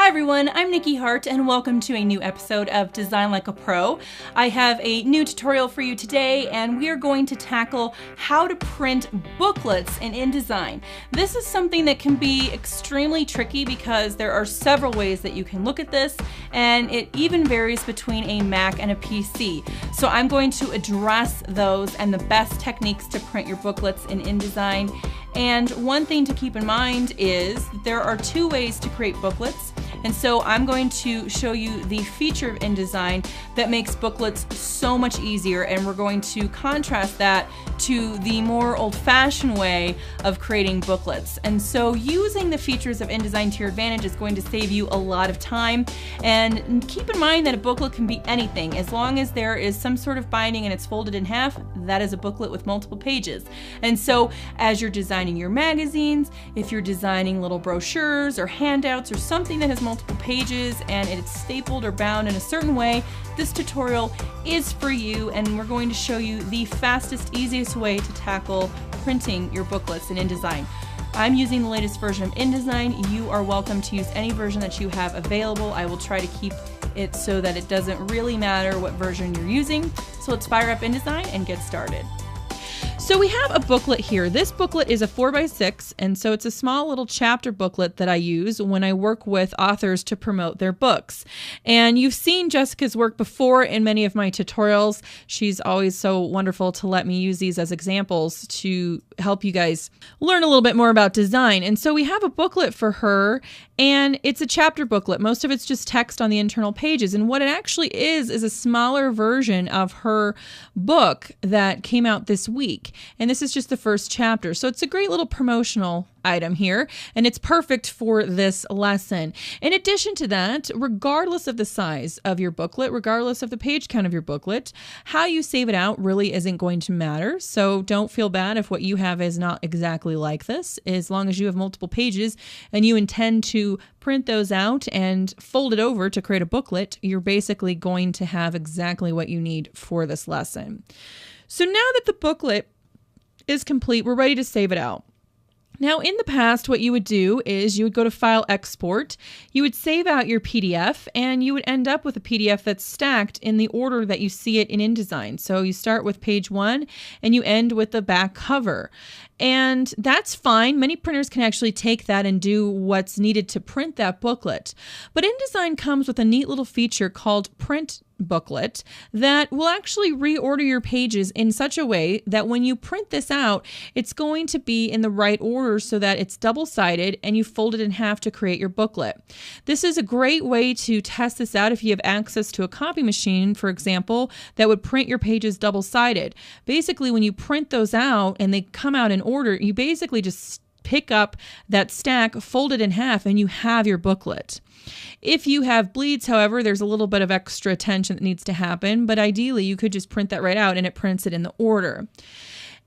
Hi everyone, I'm Nikki Hart and welcome to a new episode of Design Like a Pro. I have a new tutorial for you today and we are going to tackle how to print booklets in InDesign. This is something that can be extremely tricky because there are several ways that you can look at this, and it even varies between a Mac and a PC. So I'm going to address those and the best techniques to print your booklets in InDesign. And one thing to keep in mind is there are two ways to create booklets. And so I'm going to show you the feature of InDesign that makes booklets so much easier, and we're going to contrast that to the more old-fashioned way of creating booklets. And so using the features of InDesign to your advantage is going to save you a lot of time. And keep in mind that a booklet can be anything. As long as there is some sort of binding and it's folded in half, that is a booklet with multiple pages. And so as you're designing your magazines, if you're designing little brochures or handouts or something that has multiple pages and it's stapled or bound in a certain way, this tutorial is for you, and we're going to show you the fastest, easiest way to tackle printing your booklets in InDesign. I'm using the latest version of InDesign. You are welcome to use any version that you have available. I will try to keep it so that it doesn't really matter what version you're using. So let's fire up InDesign and get started. So we have a booklet here. This booklet is a 4x6, and so it's a small little chapter booklet that I use when I work with authors to promote their books. And you've seen Jessica's work before in many of my tutorials. She's always so wonderful to let me use these as examples to help you guys learn a little bit more about design. And so we have a booklet for her, and it's a chapter booklet. Most of it's just text on the internal pages. And what it actually is a smaller version of her book that came out this week. And this is just the first chapter. So it's a great little promotional item here, and it's perfect for this lesson. In addition to that, regardless of the size of your booklet, regardless of the page count of your booklet, how you save it out really isn't going to matter. So don't feel bad if what you have is not exactly like this. As long as you have multiple pages and you intend to print those out and fold it over to create a booklet, you're basically going to have exactly what you need for this lesson. So now that the booklet is complete, we're ready to save it out. Now, in the past, what you would do is you would go to File, Export, you would save out your PDF, and you would end up with a PDF that's stacked in the order that you see it in InDesign. So you start with page 1 and you end with the back cover. And that's fine. Many printers can actually take that and do what's needed to print that booklet. But InDesign comes with a neat little feature called Print Booklet that will actually reorder your pages in such a way that when you print this out, it's going to be in the right order so that it's double-sided and you fold it in half to create your booklet. This is a great way to test this out if you have access to a copy machine, for example, that would print your pages double-sided. Basically, when you print those out and they come out in order, you basically just pick up that stack, fold it in half, and you have your booklet. If you have bleeds, however, there's a little bit of extra attention that needs to happen, but ideally you could just print that right out and it prints it in the order.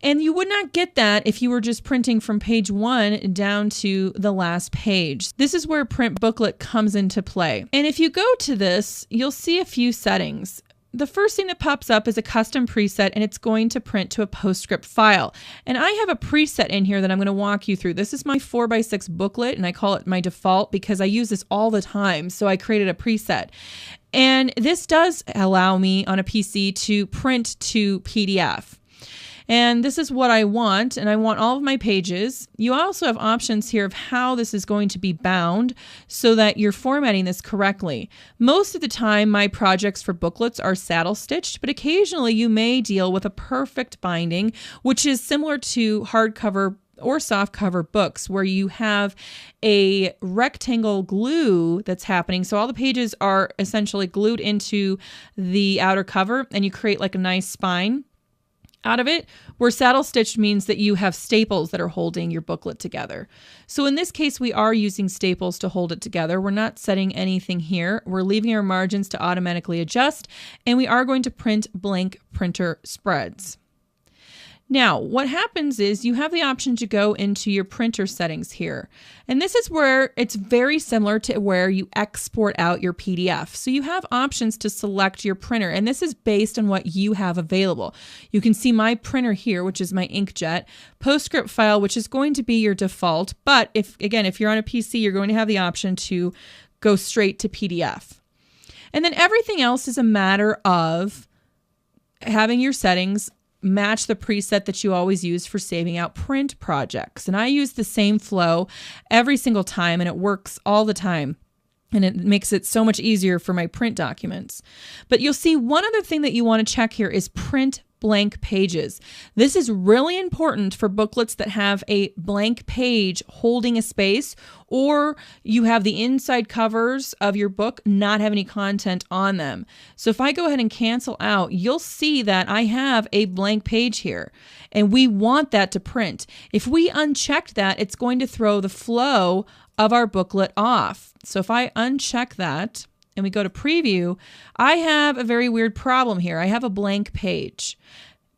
And you would not get that if you were just printing from page 1 down to the last page. This is where Print Booklet comes into play. And if you go to this, you'll see a few settings. The first thing that pops up is a custom preset, and it's going to print to a PostScript file. And I have a preset in here that I'm going to walk you through. This is my 4x6 booklet, and I call it my default because I use this all the time, so I created a preset. And this does allow me on a PC to print to PDF. And this is what I want, and I want all of my pages. You also have options here of how this is going to be bound so that you're formatting this correctly. Most of the time, my projects for booklets are saddle stitched, but occasionally you may deal with a perfect binding, which is similar to hardcover or softcover books where you have a rectangle glue that's happening. So all the pages are essentially glued into the outer cover, and you create like a nice spine out of it, where saddle stitched means that you have staples that are holding your booklet together. So in this case, we are using staples to hold it together. We're not setting anything here. We're leaving our margins to automatically adjust, and we are going to print blank printer spreads. Now, what happens is you have the option to go into your printer settings here. And this is where it's very similar to where you export out your PDF. So you have options to select your printer, and this is based on what you have available. You can see my printer here, which is my inkjet, PostScript file, which is going to be your default. But if you're on a PC, you're going to have the option to go straight to PDF. And then everything else is a matter of having your settings match the preset that you always use for saving out print projects. And I use the same flow every single time, and it works all the time. And it makes it so much easier for my print documents. But you'll see one other thing that you want to check here is print blank pages. This is really important for booklets that have a blank page holding a space, or you have the inside covers of your book not have any content on them. So if I go ahead and cancel out, you'll see that I have a blank page here, and we want that to print. If we uncheck that, it's going to throw the flow of our booklet off. So if I uncheck that, and we go to preview, I have a very weird problem here. I have a blank page.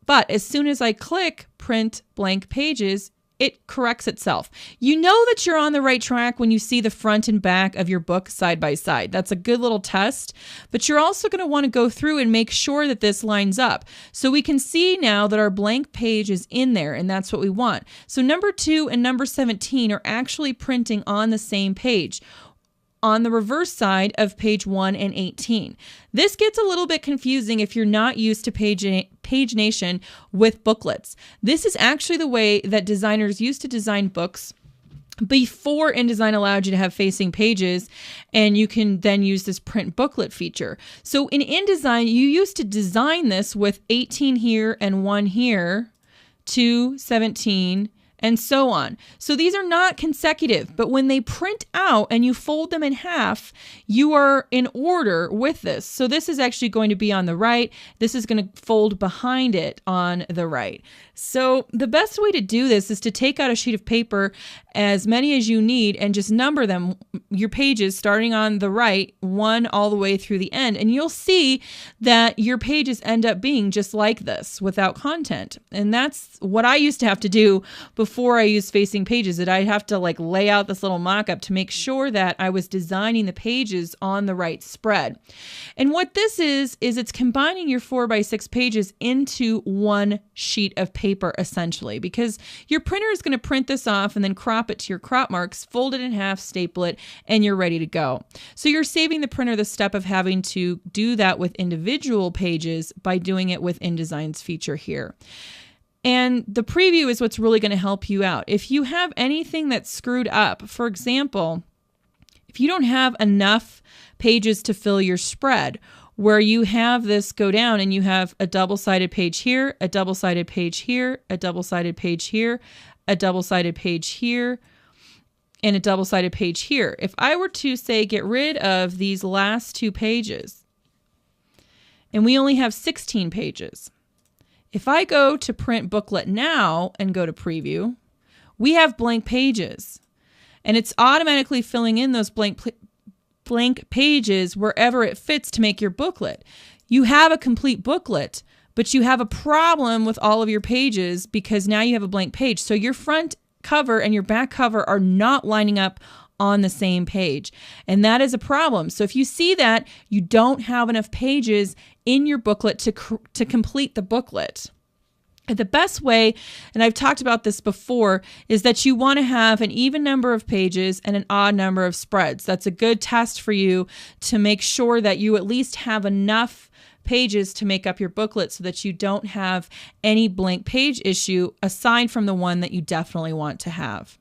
But as soon as I click print blank pages, it corrects itself. You know that you're on the right track when you see the front and back of your book side by side. That's a good little test, but you're also going to want to go through and make sure that this lines up. So we can see now that our blank page is in there, and that's what we want. So number 2 and number 17 are actually printing on the same page, on the reverse side of page 1 and 18. This gets a little bit confusing if you're not used to pagination with booklets. This is actually the way that designers used to design books before InDesign allowed you to have facing pages, and you can then use this print booklet feature. So in InDesign, you used to design this with 18 here and 1 here, 2, 17, and so on. So these are not consecutive, but when they print out and you fold them in half, you are in order with this. So this is actually going to be on the right. This is going to fold behind it on the right. So the best way to do this is to take out a sheet of paper, as many as you need, and just number them, your pages starting on the right, 1 all the way through the end. And you'll see that your pages end up being just like this without content. And that's what I used to have to do before I used facing pages, that I'd have to like lay out this little mock-up to make sure that I was designing the pages on the right spread. And what this is it's combining your 4x6 pages into one sheet of paper, essentially, because your printer is going to print this off and then crop it to your crop marks, fold it in half, staple it, and you're ready to go. So you're saving the printer the step of having to do that with individual pages by doing it with InDesign's feature here. And the preview is what's really going to help you out. If you have anything that's screwed up, for example, if you don't have enough pages to fill your spread, where you have this go down and you have a double-sided page here, a double-sided page here, a double-sided page here, a double-sided page here, and a double-sided page here. If I were to say get rid of these last 2 pages, and we only have 16 pages, if I go to print booklet now and go to preview, we have blank pages, and it's automatically filling in those blank pages wherever it fits to make your booklet. You have a complete booklet, but you have a problem with all of your pages because now you have a blank page. So your front cover and your back cover are not lining up on the same page. And that is a problem. So if you see that, you don't have enough pages in your booklet to complete the booklet. And the best way, and I've talked about this before, is that you want to have an even number of pages and an odd number of spreads. That's a good test for you to make sure that you at least have enough pages to make up your booklet so that you don't have any blank page issue aside from the one that you definitely want to have.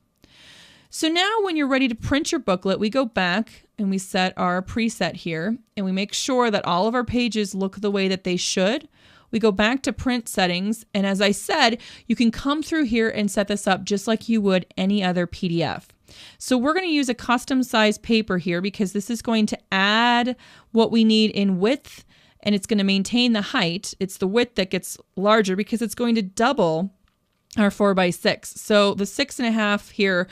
So now when you're ready to print your booklet, we go back and we set our preset here and we make sure that all of our pages look the way that they should. We go back to print settings, and as I said, you can come through here and set this up just like you would any other PDF. So we're going to use a custom size paper here because this is going to add what we need in width, and it's going to maintain the height. It's the width that gets larger because it's going to double our 4x6. So the 6.5 here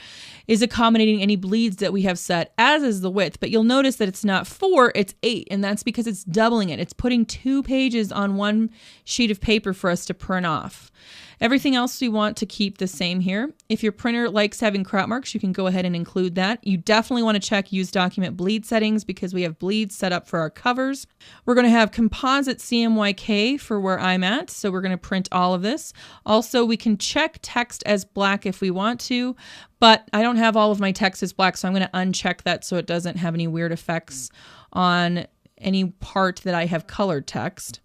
is accommodating any bleeds that we have set, as is the width, but you'll notice that it's not 4, it's 8, and that's because it's doubling it. It's putting 2 pages on one sheet of paper for us to print off. Everything else we want to keep the same here. If your printer likes having crop marks, you can go ahead and include that. You definitely want to check use document bleed settings because we have bleeds set up for our covers. We're going to have composite CMYK for where I'm at, so we're going to print all of this. Also, we can check text as black if we want to, but I don't have all of my text as black, so I'm going to uncheck that so it doesn't have any weird effects on any part that I have colored text.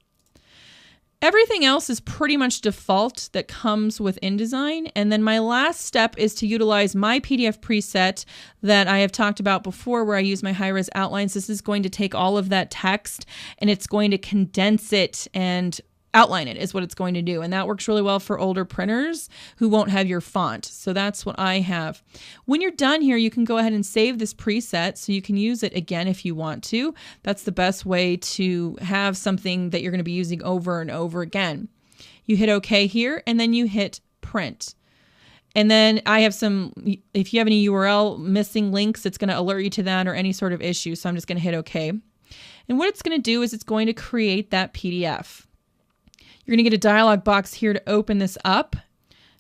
Everything else is pretty much default that comes with InDesign. And then my last step is to utilize my PDF preset that I have talked about before where I use my high-res outlines. This is going to take all of that text and it's going to condense it and outline it is what it's going to do. And that works really well for older printers who won't have your font. So that's what I have. When you're done here, you can go ahead and save this preset so you can use it again if you want to. That's the best way to have something that you're going to be using over and over again. You hit OK here and then you hit print. And then I have if you have any URL missing links, it's going to alert you to that or any sort of issue. So I'm just going to hit OK. And what it's going to do is it's going to create that PDF. You're going to get a dialog box here to open this up.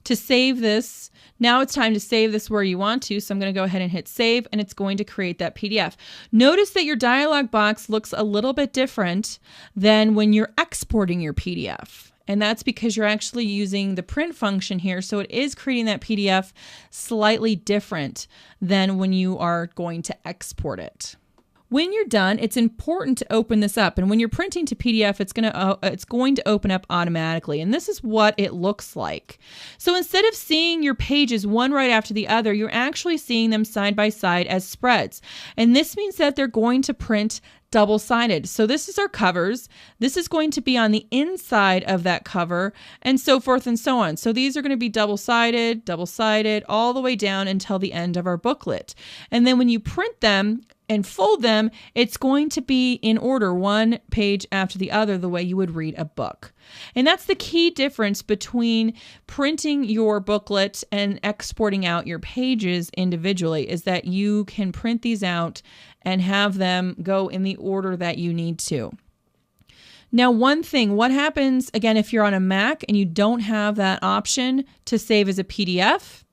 To save this, now it's time to save this where you want to. So I'm going to go ahead and hit save and it's going to create that PDF. Notice that your dialog box looks a little bit different than when you're exporting your PDF. And that's because you're actually using the print function here. So it is creating that PDF slightly different than when you are going to export it. When you're done, it's important to open this up. And when you're printing to PDF, it's going to open up automatically. And this is what it looks like. So instead of seeing your pages one right after the other, you're actually seeing them side by side as spreads. And this means that they're going to print double-sided. So this is our covers. This is going to be on the inside of that cover and so forth and so on. So these are going to be double-sided, all the way down until the end of our booklet. And then when you print them and fold them, it's going to be in order, one page after the other, the way you would read a book. And that's the key difference between printing your booklet and exporting out your pages individually, is that you can print these out and have them go in the order that you need to. Now, one thing, what happens, again, if you're on a Mac and you don't have that option to save as a PDF,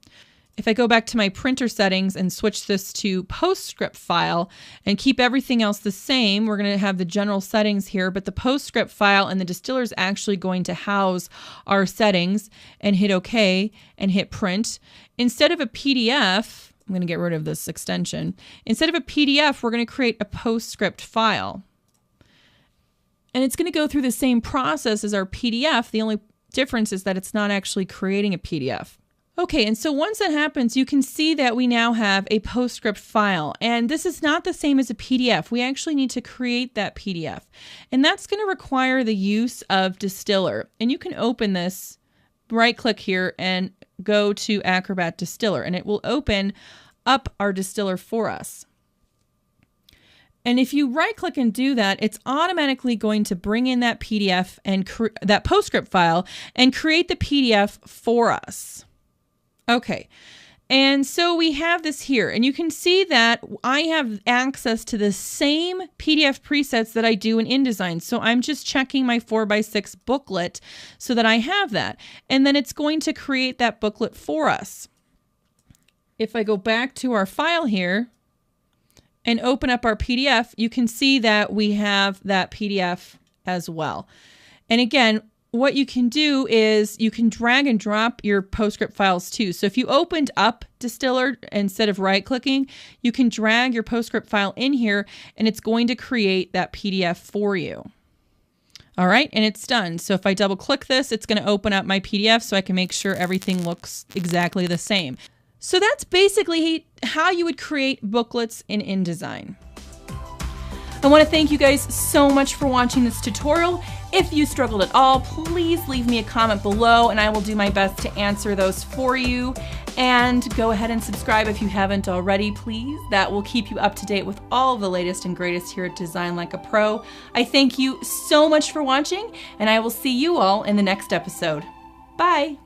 if I go back to my printer settings and switch this to PostScript file and keep everything else the same, we're going to have the general settings here, but the PostScript file and the distiller is actually going to house our settings, and hit OK and hit print. Instead of a PDF, I'm going to get rid of this extension. Instead of a PDF, we're going to create a PostScript file. And it's going to go through the same process as our PDF. The only difference is that it's not actually creating a PDF. Okay, and so once that happens, you can see that we now have a PostScript file, and this is not the same as a PDF. We actually need to create that PDF, and that's going to require the use of Distiller. And you can open this, right-click here, and go to Acrobat Distiller, and it will open up our Distiller for us. And if you right-click and do that, it's automatically going to bring in that PDF and that PostScript file and create the PDF for us. Okay, and so we have this here, and you can see that I have access to the same PDF presets that I do in InDesign. So I'm just checking my 4x6 booklet so that I have that. And then it's going to create that booklet for us. If I go back to our file here and open up our PDF, you can see that we have that PDF as well. And again, what you can do is you can drag and drop your PostScript files too. So if you opened up Distiller instead of right-clicking, you can drag your PostScript file in here and it's going to create that PDF for you. All right, and it's done. So if I double click this, it's going to open up my PDF so I can make sure everything looks exactly the same. So that's basically how you would create booklets in InDesign. I want to thank you guys so much for watching this tutorial. If you struggled at all, please leave me a comment below and I will do my best to answer those for you. And go ahead and subscribe if you haven't already, please. That will keep you up to date with all the latest and greatest here at Design Like a Pro. I thank you so much for watching, and I will see you all in the next episode. Bye!